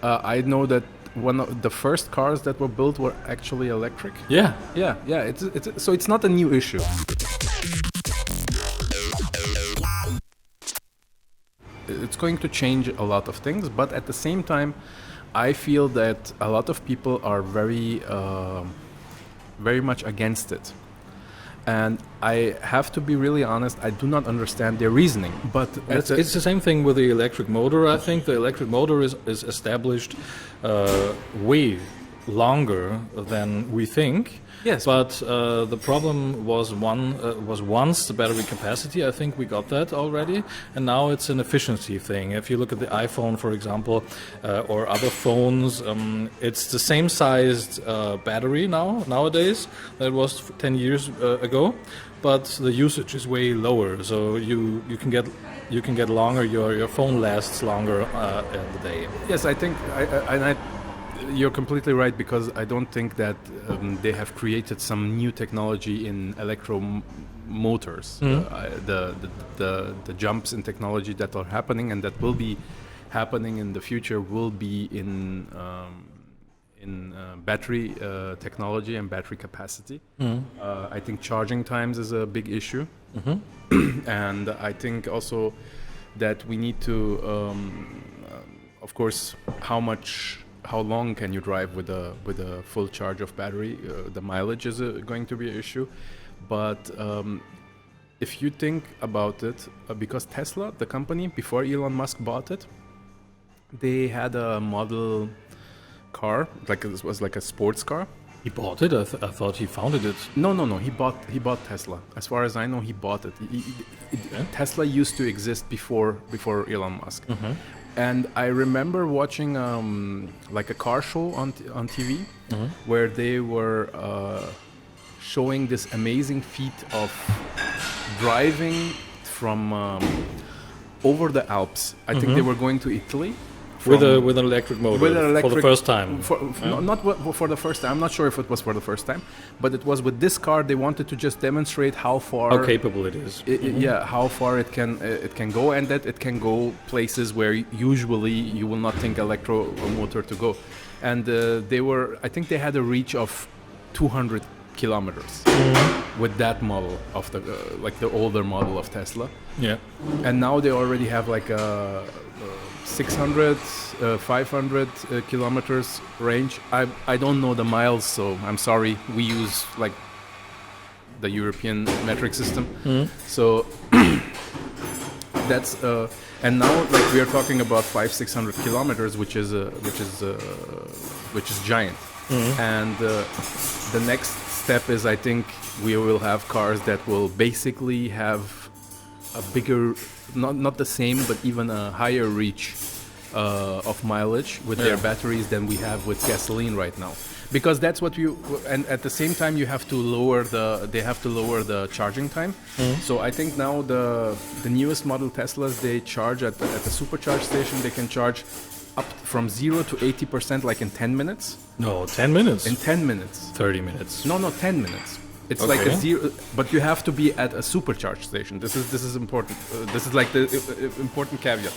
I know that one of the first cars that were built were actually electric. Yeah. Yeah. So it's not a new issue. It's going to change a lot of things, but at the same time, I feel that a lot of people are very much against it. And I have to be really honest, I do not understand their reasoning. But It's the same thing with the electric motor. I think the electric motor is established way longer than we think. Yes. But the problem was once the battery capacity. I think we got that already, and now it's an efficiency thing. If you look at the iPhone, for example, or other phones, it's the same sized battery nowadays that it was 10 years ago, but the usage is way lower. So you can get longer. Your phone lasts longer in the day. Yes, I think you're completely right, because I don't think that they have created some new technology in motors. The jumps in technology that are happening and that will be happening in the future will be in battery technology and battery capacity. I think charging times is a big issue, and I think also that we need to, of course, how long can you drive with a full charge of battery? The mileage is going to be an issue, but if you think about it, because Tesla, the company, before Elon Musk bought it, they had a model car, like it was like a sports car. He bought it. I thought he founded it. No. He bought Tesla. As far as I know, he bought it. Tesla used to exist before Elon Musk. And I remember watching like a car show on TV where they were showing this amazing feat of driving from over the Alps. I think they were going to Italy. With an electric motor for the first time. Not for the first time. I'm not sure if it was for the first time, but it was with this car. They wanted to just demonstrate how capable it is. Yeah, how far it can go, and that it can go places where usually you will not think electromotor to go. And I think they had a reach of 200 kilometers with that model of the like the older model of Tesla. Yeah. And now they already have like a 600, 500 kilometers range. I don't know the miles, so I'm sorry. We use like the European metric system. So that's and now like we are talking about 500-600 kilometers, which is giant. And the next step is, I think we will have cars that will basically have a bigger, not the same, but even a higher reach of mileage with their batteries than we have with gasoline right now. Because that's what and at the same time they have to lower the charging time. So I think now the newest model Teslas, they charge at the supercharge station. They can charge up from 0 to 80% like in 10 minutes. No, 10 minutes. In 10 minutes. 30 minutes. No, 10 minutes. It's Okay. like a zero, but you have to be at a supercharge station. This is important. This is like the important caveat.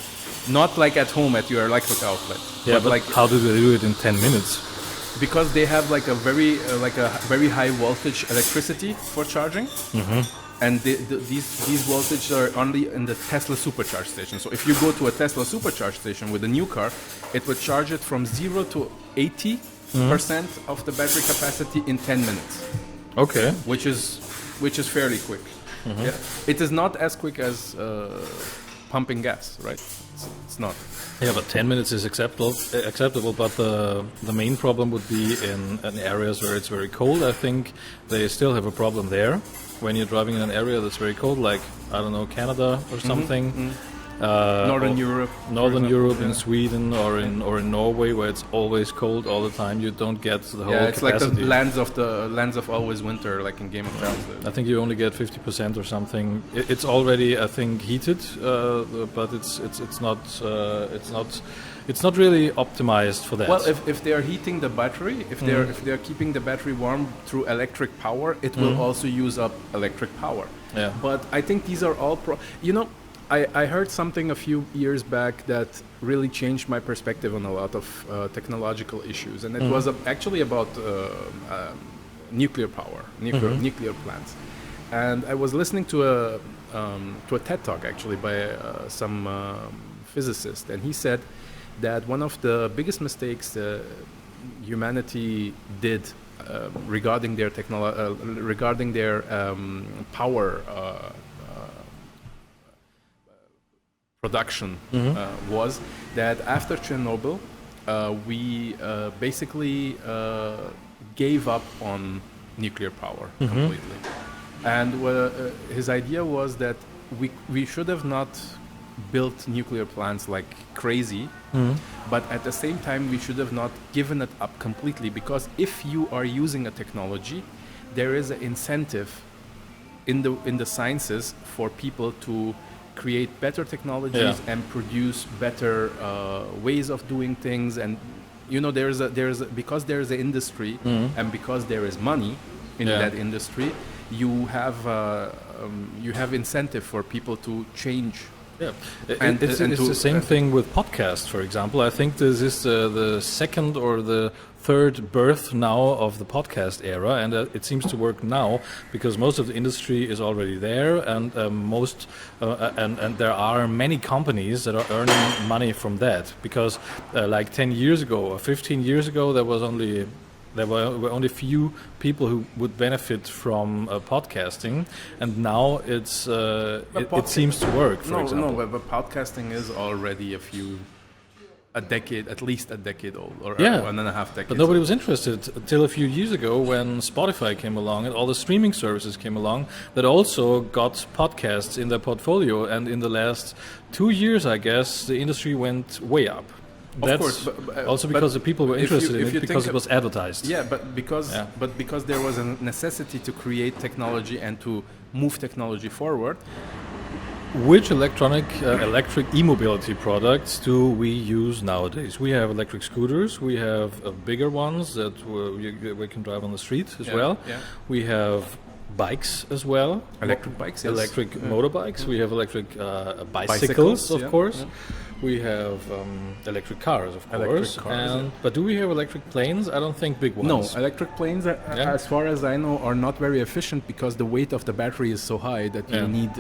Not like at home at your electric outlet. Yeah, but like how do they do it in 10 minutes? because they have like a very high voltage electricity for charging. And these voltages are only in the Tesla supercharge station. So if you go to a Tesla supercharge station with a new car, it would charge it from 0 to 80% of the battery capacity in 10 minutes. Okay. Which is fairly quick. Yeah. It is not as quick as pumping gas, right? It's not. Yeah, but 10 minutes is acceptable. But the main problem would be in areas where it's very cold. I think they still have a problem there. When you're driving in an area that's very cold, like, I don't know, Canada or something. Northern Europe. Northern Europe, in Sweden or in Norway, where it's always cold all the time, you don't get the whole it's capacity. like the lands of always winter, like in Game of Thrones. I think you only get 50% or something. It's already, I think, heated, but it's not really optimized for that. Well, if they are heating the battery, if they are keeping the battery warm through electric power, it will also use up electric power. Yeah. But I think these are all I heard something a few years back that really changed my perspective on a lot of technological issues, and it was actually about nuclear power, nuclear plants. And I was listening to a TED talk actually by some physicist, and he said that one of the biggest mistakes humanity did regarding their power production was that after Chernobyl, we basically gave up on nuclear power completely. And his idea was that we should have not built nuclear plants like crazy, but at the same time we should have not given it up completely, because if you are using a technology, there is an incentive in the sciences for people to create better technologies and produce better ways of doing things. And because there is an industry and because there is money in that industry, you have incentive for people to change. Yeah, it's the same thing with podcasts, for example. I think this is the second or the third birth now of the podcast era, and it seems to work now because most of the industry is already there, and and there are many companies that are earning money from that. Because like 10 years ago or 15 years ago, there were only few people who would benefit from podcasting, and now it seems to work. For example, but podcasting is already at least a decade old, or 1.5 decades. But nobody was interested until a few years ago when Spotify came along and all the streaming services came along that also got podcasts in their portfolio. And in the last 2 years, I guess, the industry went way up. That's of course, also because the people were interested in it because it was advertised. Yeah, but because there was a necessity to create technology and to move technology forward. Which electric e-mobility products do we use nowadays? We have electric scooters. We have bigger ones that we can drive on the street as well. Yeah. We have bikes as well. Electric bikes, yes. Electric motorbikes. We have electric bicycles, of course. Yeah. We have electric cars, of course. But do we have electric planes? I don't think big ones. No, electric planes, as far as I know, are not very efficient because the weight of the battery is so high that you need...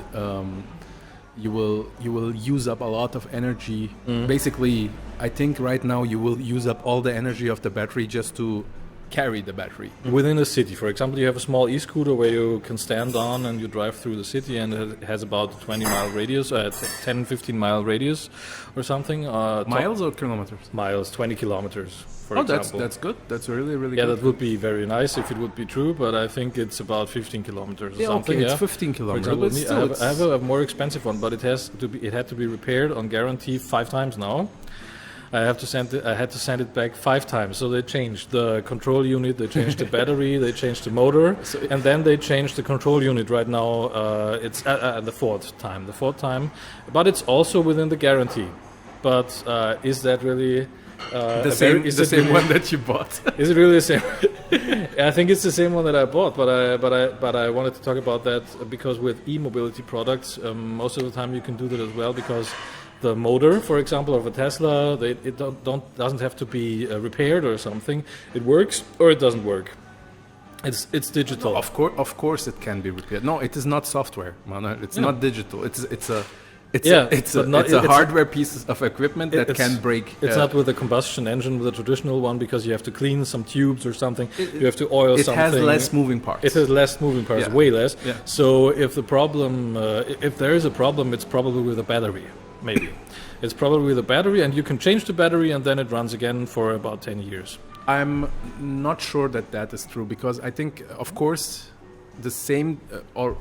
You will use up a lot of energy. Basically, I think right now you will use up all the energy of the battery just to carry the battery. Within the city, for example, you have a small e-scooter where you can stand on and you drive through the city, and it has about a 20-mile radius, 10-15-mile radius or something. Miles or kilometers? Miles, 20 kilometers, for example. That's good. That's really, really good. Yeah, that would be very nice if it would be true, but I think it's about 15 kilometers or something. Okay, it's 15 kilometers. Example, I have a more expensive one, but it had to be repaired on guarantee 5 times now. I had to send it back 5 times. So they changed the control unit, they changed the battery, they changed the motor, and then they changed the control unit. Right now, it's the fourth time. But it's also within the guarantee. But is that really the same one that you bought? Is it really the same? I think it's the same one that I bought. But I wanted to talk about that because with e-mobility products, most of the time you can do that as well, because the motor, for example, of a Tesla, it doesn't have to be repaired or something. It works or it doesn't work. It's digital. No, of course, it can be repaired. No, it is not software, Manuel. It's not digital. It's a hardware piece of equipment that can break. It's not with a combustion engine, with a traditional one, because you have to clean some tubes or something. You have to oil something. It has less moving parts. It has less moving parts, way less. Yeah. So if there is a problem, it's probably with a battery. Maybe. It's probably with a battery, and you can change the battery and then it runs again for about 10 years. I'm not sure that is true, because I think, of course, the same or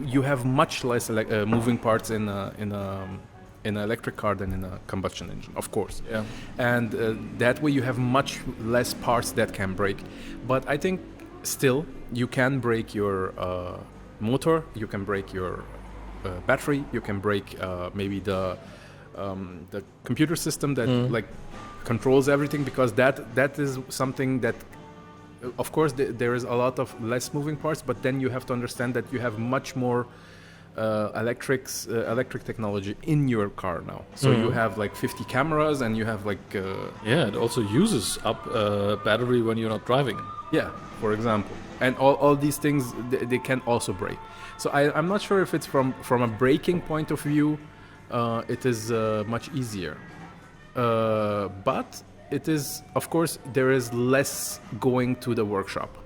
you have much less moving parts in an electric car than in a combustion engine, of course. Yeah. And that way you have much less parts that can break. But I think still you can break your motor, you can break your battery, you can break maybe the computer system that controls everything, because that is something that of course there is a lot of less moving parts, but then you have to understand that you have much more electric technology in your car now. So you have like 50 cameras, and you have like Yeah, it also uses up battery when you're not driving. yeah, for example, and all these things they can also break. So I'm not sure if it's from a braking point of view, it is much easier, but it is, of course, there is less going to the workshop.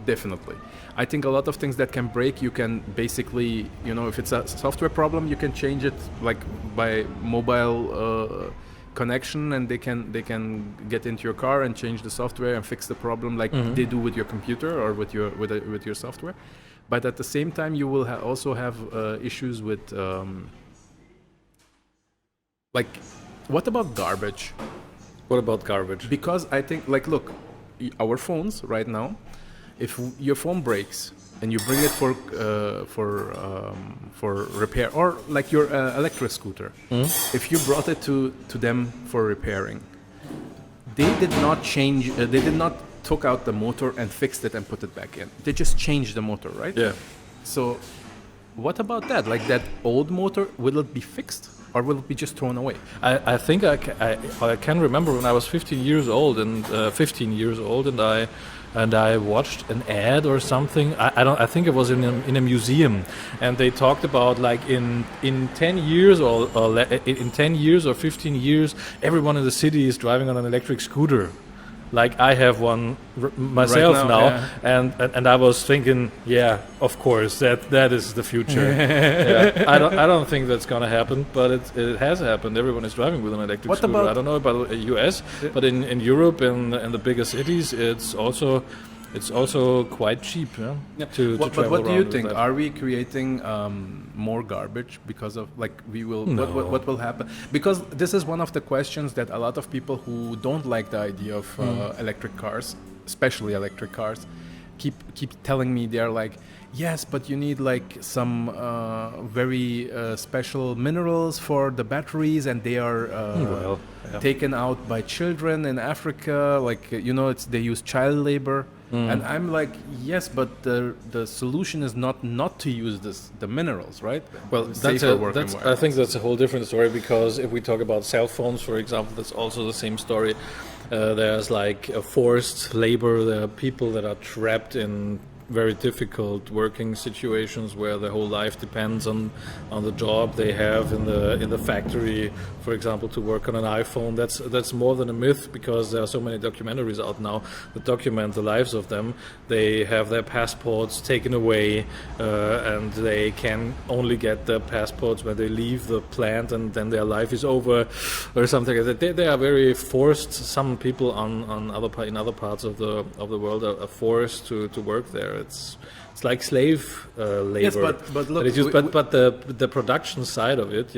Definitely. I think a lot of things that can break, you can basically, if it's a software problem, you can change it like by mobile connection, and they can get into your car and change the software and fix the problem like they do with your computer or with your software. But at the same time, you will also have issues with like, what about garbage? What about garbage? Because I think, like, look, our phones right now, if your phone breaks and you bring it for repair, or like your electric scooter, if you brought it to them for repairing, they did not change. They did not took out the motor and fixed it and put it back in. They just changed the motor, right? Yeah. So, what about that? Like, that old motor, will it be fixed? Or will it be just thrown away? I think I can remember when I was 15 years old, and I watched an ad or something. I think it was in a museum, and they talked about, like, in 10 years or in 10 years or 15 years, everyone in the city is driving on an electric scooter. Like, I have one myself right now, yeah. and I was thinking, yeah, of course, that is the future. Yeah. I don't think that's gonna happen, but it has happened. Everyone is driving with an electric scooter. I don't know about the US, but in Europe and the bigger cities, it's also quite cheap. Yeah? To but travel what do you around think? with that. Are we creating more garbage because of, like, we will? No. What will happen? Because this is one of the questions that a lot of people who don't like the idea of electric cars, especially electric cars, keep telling me. They're like, yes, but you need like some very special minerals for the batteries, and they are taken out by children in Africa. Like, they use child labor. And I'm like, yes, but the solution is not to use the minerals, right? Well, I think that's a whole different story, because if we talk about cell phones, for example, that's also the same story. There's like a forced labor. There are people that are trapped in very difficult working situations where their whole life depends on the job they have in the factory, for example, to work on an iPhone. That's more than a myth, because there are so many documentaries out now that document the lives of them. They have their passports taken away, and they can only get their passports when they leave the plant, and then their life is over, or something like that. They are very forced. Some people in other parts of the world are forced to work there. It's like slave labor. Yes, but look, but the production side of it,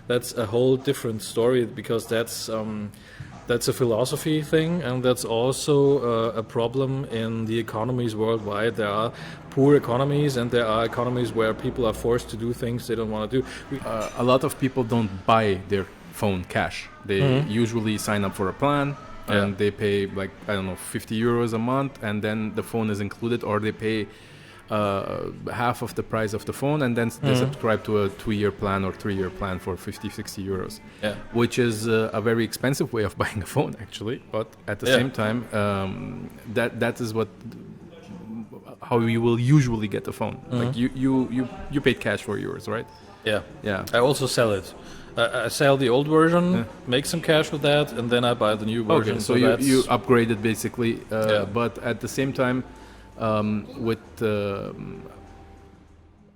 that's a whole different story, because that's a philosophy thing, and that's also a problem in the economies worldwide. There are poor economies, and there are economies where people are forced to do things they don't want to do. A lot of people don't buy their phone cash. They usually sign up for a plan. And they pay, like, I don't know, 50 euros a month, and then the phone is included, or they pay half of the price of the phone, and then they subscribe to a 2-year plan or 3-year plan for 50, 60 euros, which is a very expensive way of buying a phone, actually. But at the same time, that is how you will usually get a phone. Like, you paid cash for yours, right? Yeah. I also sell it. I sell the old version, make some cash with that, and then I buy the new version. Okay, so you upgrade it basically, but at the same time, with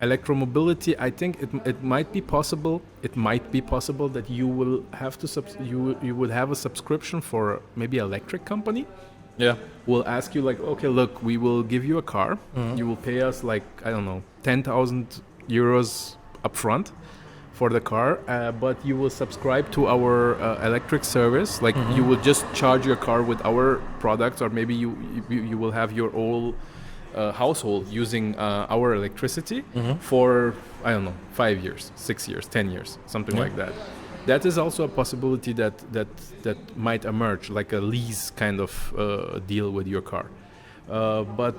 electromobility, I think it might be possible. It might be possible that you will have to you would have a subscription for maybe an electric company. Yeah, we'll ask you, like, okay, look, we will give you a car. You will pay us, like, I don't know, 10,000 euros upfront for the car, but you will subscribe to our electric service. Like, you will just charge your car with our products, or maybe you will have your whole household using our electricity for, I don't know, 5 years, 6 years, 10 years, something like that. That is also a possibility that might emerge, like a lease kind of deal with your car. But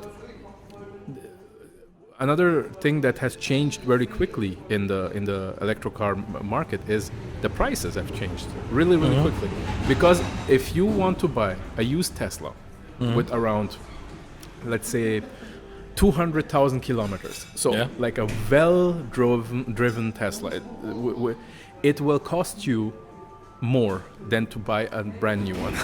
another thing that has changed very quickly in the electric car market is the prices have changed really quickly. Because if you want to buy a used Tesla with around, let's say, 200,000 kilometers, so like a driven Tesla, it will cost you more than to buy a brand new one.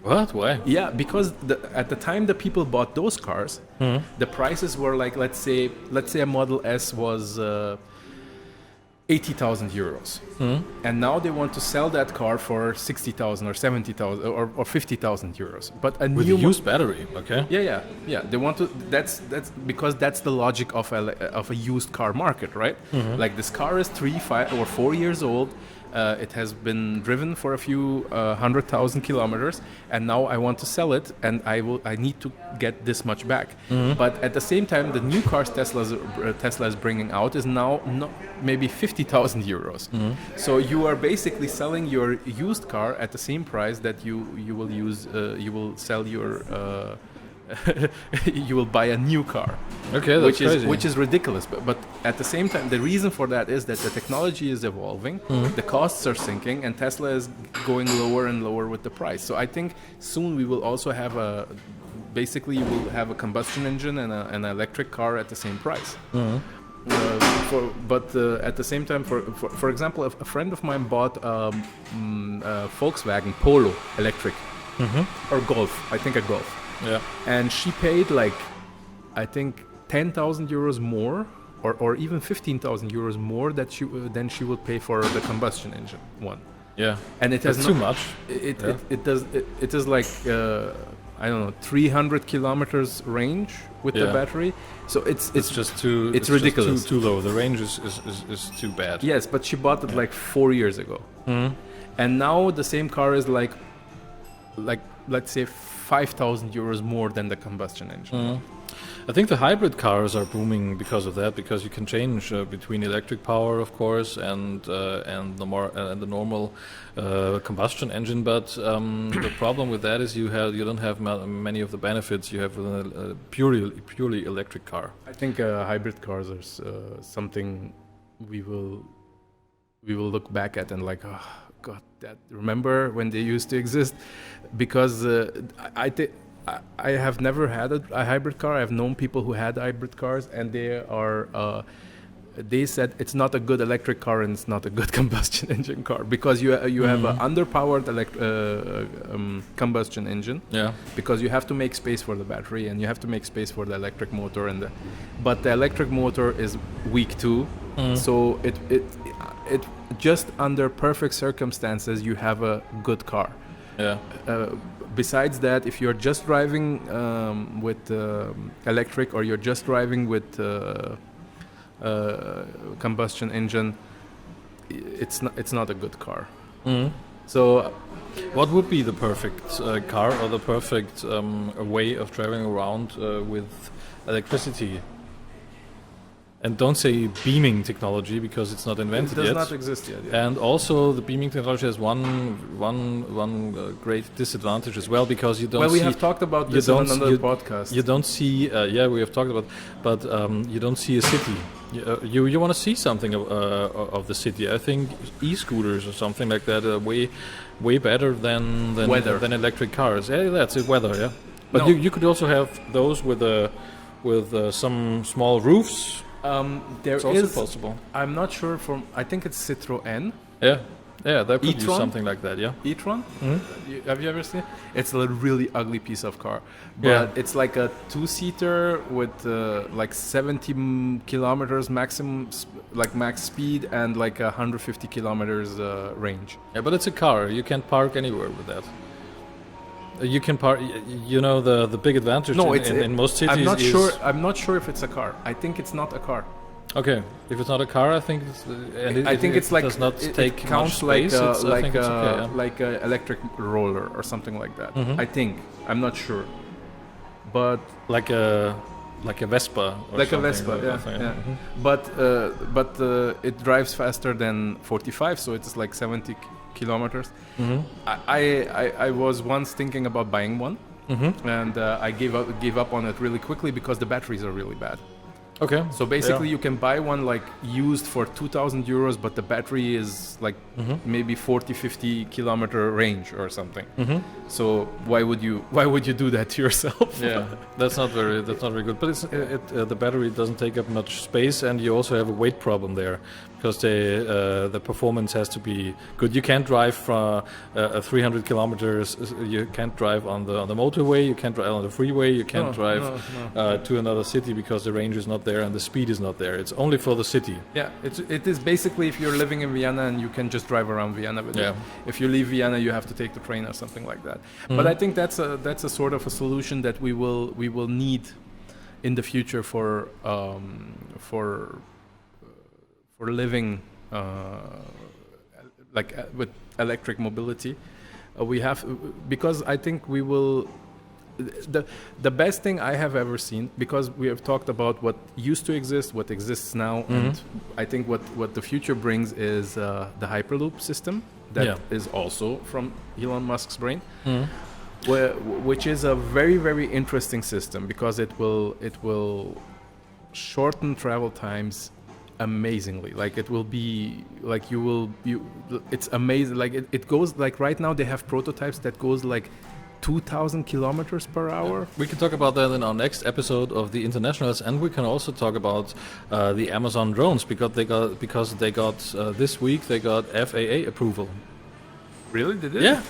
What? Why? Yeah, because at the time the people bought those cars, the prices were like, let's say a Model S was 80,000 euros, and now they want to sell that car for 60,000 or 70,000 or 50,000 euros. But a With new a used battery, okay? Yeah. They want to. That's because that's the logic of a used car market, right? Like this car is 3, 5, or 4 years old. It has been driven for a few 100,000 kilometers, and now I want to sell it, and I need to get this much back. But at the same time, the new cars Tesla is bringing out is now maybe 50,000 euros. So you are basically selling your used car at the same price that you will sell your. You will buy a new car, Okay, that's crazy. which is ridiculous. But at the same time, the reason for that is that the technology is evolving, the costs are sinking, and Tesla is going lower and lower with the price. So I think soon we will also have basically you will have a combustion engine and an electric car at the same price. At the same time, for example, a friend of mine bought a Volkswagen Polo electric or Golf. I think a Golf. Yeah. And she paid like, I think 10,000 euros more, or even 15,000 euros more than she would pay for the combustion engine one. Yeah. And it has That's too much. It is like I don't know, 300 kilometers range with the battery. So it's just too. It's ridiculous. Just too low. The range is too bad. Yes, but she bought it like 4 years ago, and now the same car is like let's say 5,000 euros more than the combustion engine. I think the hybrid cars are booming because of that, because you can change between electric power, of course, and the normal combustion engine. But the problem with that is you don't have many of the benefits you have with a purely electric car. I think hybrid cars are something we will look back at and like, oh God, remember when they used to exist? Because I have never had a hybrid car. I've known people who had hybrid cars, and they said it's not a good electric car and it's not a good combustion engine car, because you have an underpowered combustion engine. Yeah. Because you have to make space for the battery and you have to make space for the electric motor, but the electric motor is weak too. So it just under perfect circumstances you have a good car. Yeah. Besides that, if you're just driving with electric, or you're just driving with combustion engine, it's not a good car. So, what would be the perfect car or the perfect way of traveling around with electricity? And don't say beaming technology, because it's not invented yet. It does not exist yet. Yeah. And also, the beaming technology has one great disadvantage as well, because you don't. Well, we have talked about this on another podcast. You don't see. We have talked about, but you don't see a city. You want to see something of the city. I think e-scooters or something like that are way better than electric cars. Yeah, that's it. Weather. Yeah. But no. you could also have those with some small roofs. There it's also possible. I'm not sure I think it's Citroën. Yeah, they could use something like that. Yeah. e-tron. Have you ever seen it? It's a really ugly piece of car, but it's like a 2-seater with like 70 kilometers maximum, like max speed, and like 150 kilometers range. Yeah, but it's a car. You can't park anywhere with that. You can park. The big advantage in most cities. I'm not sure if it's a car. I think it's not a car. Okay, if it's not a car, I think it's like does not take much space. Like a electric roller or something like that. I think. I'm not sure, but like a Vespa. Like a Vespa, yeah. But it drives faster than 45, so it's like 70 kilometers. I was once thinking about buying one, and I gave up on it really quickly because the batteries are really bad. Okay. So basically, you can buy one like used for 2,000 euros, but the battery is like maybe 40, 50 kilometer range or something. So why would you do that to yourself? Yeah, that's not very good. But the battery doesn't take up much space, and you also have a weight problem there because the performance has to be good. You can't drive from 300 kilometers. You can't drive on the motorway. You can't drive on the freeway. You can't drive to another city because the range is not there and the speed is not there. It's only for the city. Yeah, it is basically if you're living in Vienna and you can just drive around Vienna with it. If you leave Vienna, you have to take the train or something like that. But I think that's a sort of a solution that we will need in the future for living with electric mobility. We have, because I think we will. The best thing I have ever seen, because we have talked about what used to exist, what exists now, and I think what the future brings is the Hyperloop system that is also from Elon Musk's brain, which is a very, very interesting system because it will shorten travel times amazingly. Like it will be like it's amazing. Like it goes like right now they have prototypes that goes like 2,000 kilometers per hour. We can talk about that in our next episode of the Internationals, and we can also talk about the Amazon drones because they got this week they got FAA approval. Really? They did? Yeah.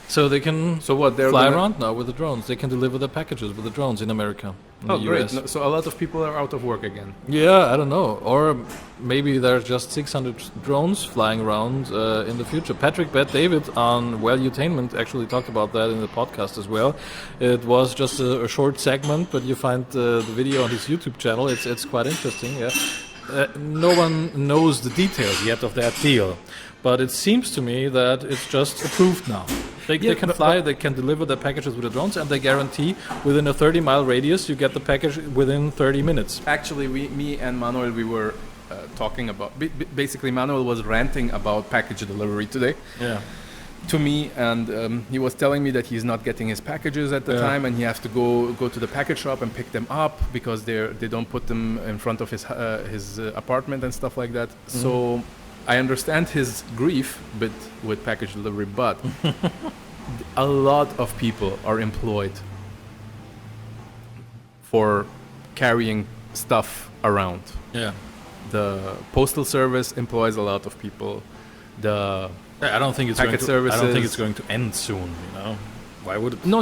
So they can they're fly around now with the drones. They can deliver the packages with the drones in America. Oh, great. No, so a lot of people are out of work again. Yeah, I don't know. Or maybe there's just 600 drones flying around in the future. Patrick Bet-David on Wellutainment actually talked about that in the podcast as well. It was just a short segment, but you find the video on his YouTube channel. It's quite interesting, yeah. No one knows the details yet of that deal. But it seems to me that it's just approved now. They can fly, they can deliver the packages with the drones, and they guarantee within a 30-mile radius you get the package within 30 minutes. Actually, me and Manuel, we were talking about... basically, Manuel was ranting about package delivery today. Yeah. To me, and he was telling me that he's not getting his packages at the time, and he has to go to the package shop and pick them up because they don't put them in front of his apartment and stuff like that. So I understand his grief with package delivery, but a lot of people are employed for carrying stuff around. Yeah. The postal service employs a lot of people. I don't think it's going to end soon. You know, why would it? No,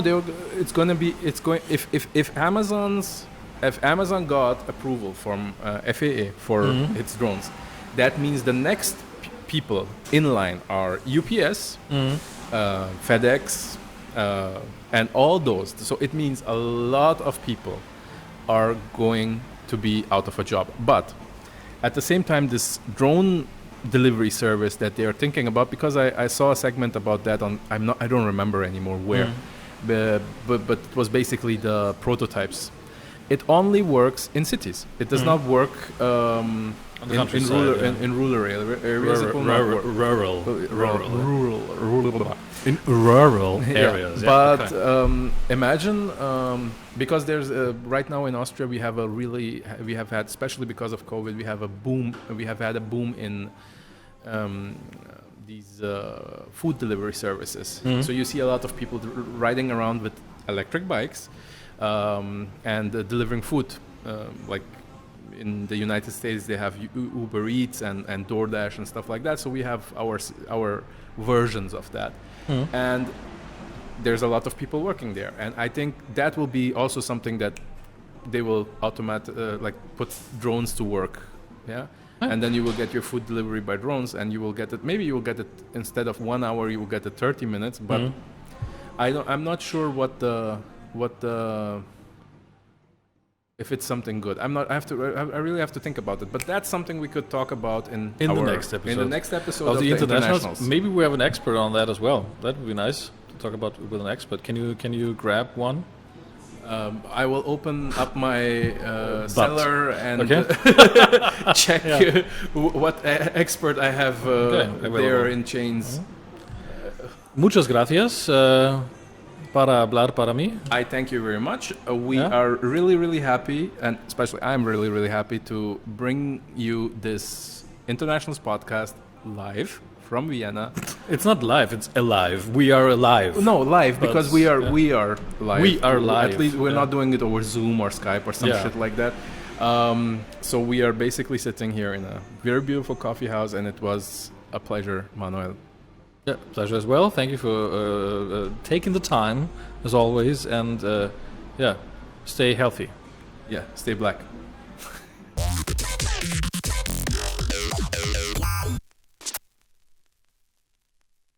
if Amazon got approval from FAA for its drones, that means the next people in line are UPS, FedEx, and all those. So it means a lot of people are going to be out of a job. But at the same time, this drone delivery service that they are thinking about, because I saw a segment about that on I don't remember anymore where, but it was basically the prototypes. It only works in cities. It does not work in rural areas. In rural areas. Yeah. But imagine because there's right now in Austria we have had, especially because of COVID, we have had a boom in these food delivery services. So you see a lot of people riding around with electric bikes and delivering food. Like in the United States, they have Uber Eats and DoorDash and stuff like that. So we have our versions of that. And there's a lot of people working there. And I think that will be also something that they will put drones to work. Yeah. And then you will get your food delivery by drones, and you will get it. Maybe you will get it instead of 1 hour, you will get it 30 minutes. But I'm not sure what the if it's something good. I really have to think about it. But that's something we could talk about in the next episode. In the next episode of the Internationals. Maybe we have an expert on that as well. That would be nice to talk about with an expert. Can you grab one? I will open up my cellar and check what expert I have there in chains. Muchas gracias. para hablar para mí. I thank you very much. We Yeah? are really, really happy, and especially I'm really, really happy to bring you this international podcast live from Vienna. It's not live, it's alive. We are alive. No, live But, because we are yeah. we are live. We are live, At least we're yeah. not doing it over Zoom or Skype or some Yeah. shit like that. So we are basically sitting here in a very beautiful coffee house, and it was a pleasure, Manuel. Yeah, pleasure as well. Thank you for taking the time, as always, and yeah, stay healthy. Yeah, stay black.